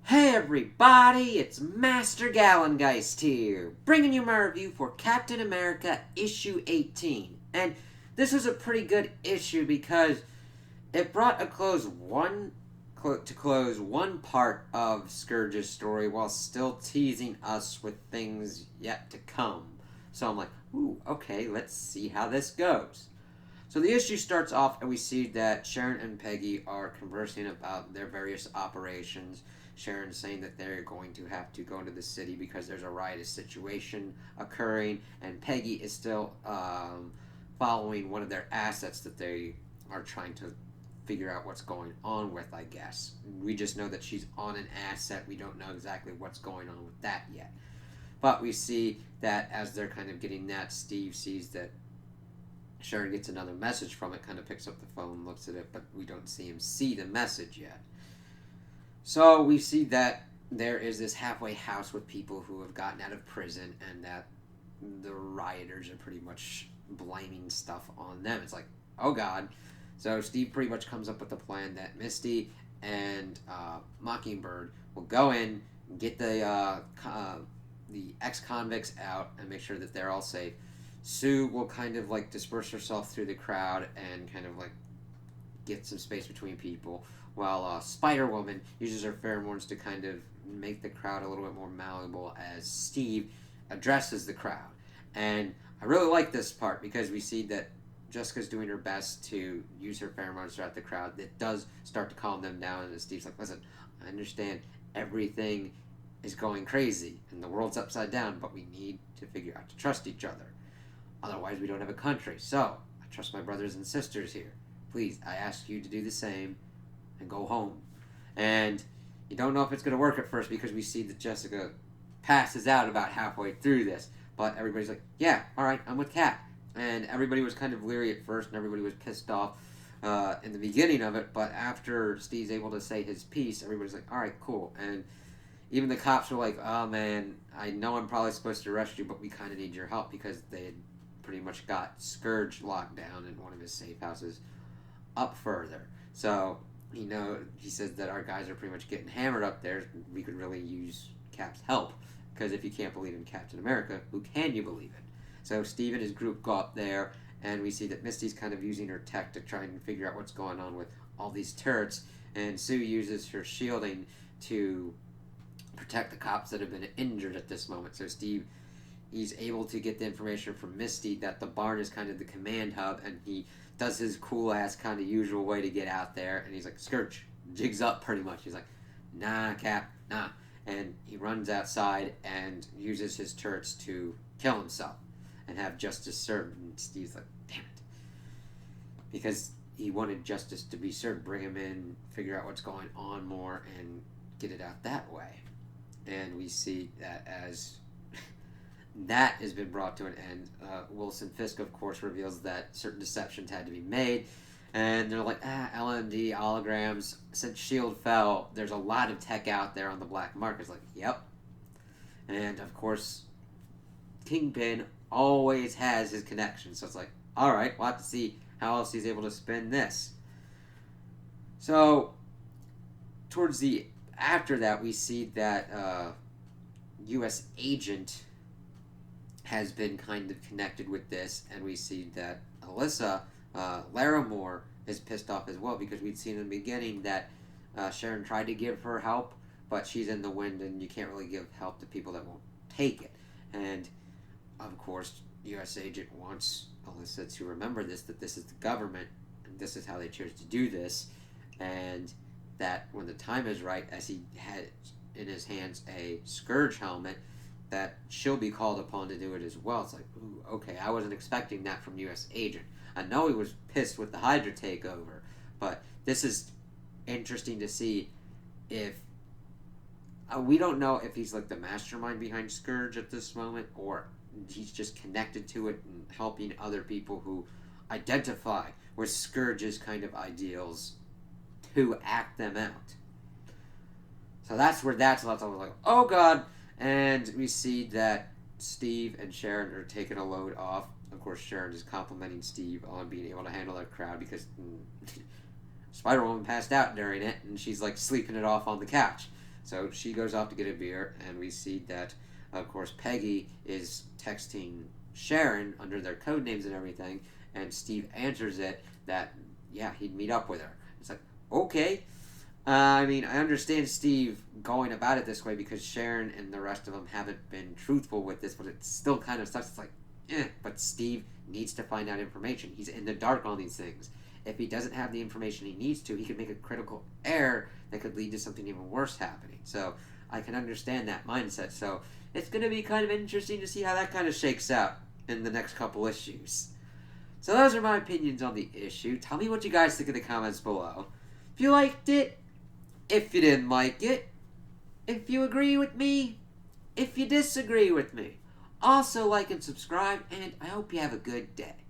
Hey everybody, it's Master Gallengeist here, bringing you my review for Captain America issue 18. And this was a pretty good issue because it brought to close one part of Scourge's story while still teasing us with things yet to come. So I'm like, ooh, okay, let's see how this goes. So the issue starts off, and we see that Sharon and Peggy are conversing about their various operations. Sharon's saying that they're going to have to go into the city because there's a riotous situation occurring, and Peggy is still following one of their assets that they are trying to figure out what's going on with, I guess. We just know that she's on an asset. We don't know exactly what's going on with that yet. But we see that as they're kind of getting that, Steve sees that Sharon gets another message from it, kind of picks up the phone, looks at it, but we don't see him see the message yet. So we see that there is this halfway house with people who have gotten out of prison, and that the rioters are pretty much blaming stuff on them. It's like, oh god. So Steve pretty much comes up with the plan that Misty and Mockingbird will go in, get the ex-convicts out, and make sure that they're all safe. Sue will kind of like disperse herself through the crowd and kind of like get some space between people, while Spider Woman uses her pheromones to kind of make the crowd a little bit more malleable as Steve addresses the crowd. And I really like this part because we see that Jessica's doing her best to use her pheromones throughout the crowd. It does start to calm them down, and Steve's like, listen, I understand everything is going crazy and the world's upside down, but we need to figure out to trust each other. Otherwise, we don't have a country. So, I trust my brothers and sisters here. Please, I ask you to do the same and go home. And you don't know if it's going to work at first because we see that Jessica passes out about halfway through this. But everybody's like, yeah, all right, I'm with Kat. And everybody was kind of leery at first, and everybody was pissed off in the beginning of it. But after Steve's able to say his piece, everybody's like, all right, cool. And even the cops were like, oh man, I know I'm probably supposed to arrest you, but we kind of need your help because they had pretty much got Scourge locked down in one of his safe houses up further. So, he says that our guys are pretty much getting hammered up there. We could really use Cap's help. Because if you can't believe in Captain America, who can you believe in? So Steve and his group go up there, and we see that Misty's kind of using her tech to try and figure out what's going on with all these turrets. And Sue uses her shielding to protect the cops that have been injured at this moment. So he's able to get the information from Misty that the barn is kind of the command hub, and he does his cool ass kind of usual way to get out there, and he's like, Scourge, jigs up pretty much. He's like, nah, Cap, nah. And he runs outside and uses his turrets to kill himself and have justice served. And Steve's like, damn it. Because he wanted justice to be served, bring him in, figure out what's going on more, and get it out that way. And we see that as that has been brought to an end. Wilson Fisk, of course, reveals that certain deceptions had to be made. And they're like, LMD, holograms. Since S.H.I.E.L.D. fell, there's a lot of tech out there on the black market. It's like, yep. And, of course, Kingpin always has his connections. So it's like, all right, we'll have to see how else he's able to spin this. So, after that, we see that U.S. agent has been kind of connected with this, and we see that Alyssa Larimore is pissed off as well because we'd seen in the beginning that Sharon tried to give her help, but she's in the wind and you can't really give help to people that won't take it. And of course, U.S. Agent wants Alyssa to remember this, that this is the government and this is how they chose to do this, and that when the time is right, as he had in his hands a Scourge helmet, that she'll be called upon to do it as well. It's like, ooh, okay, I wasn't expecting that from U.S. Agent. I know he was pissed with the Hydra takeover, but this is interesting to see if we don't know if he's like the mastermind behind Scourge at this moment, or he's just connected to it and helping other people who identify with Scourge's kind of ideals to act them out. So that's where that's left. I was like, oh god. And we see that Steve and Sharon are taking a load off. Of course, Sharon is complimenting Steve on being able to handle that crowd because Spider-Woman passed out during it, and she's like sleeping it off on the couch. So she goes off to get a beer, and we see that, of course, Peggy is texting Sharon under their code names and everything, and Steve answers it that, yeah, he'd meet up with her. It's like, okay. I mean, I understand Steve going about it this way because Sharon and the rest of them haven't been truthful with this, but it still kind of sucks. It's like, but Steve needs to find out information. He's in the dark on these things. If he doesn't have the information he needs to, he could make a critical error that could lead to something even worse happening. So I can understand that mindset. So it's going to be kind of interesting to see how that kind of shakes out in the next couple issues. So those are my opinions on the issue. Tell me what you guys think in the comments below. If you liked it, if you didn't like it, if you agree with me, if you disagree with me. Also like and subscribe, and I hope you have a good day.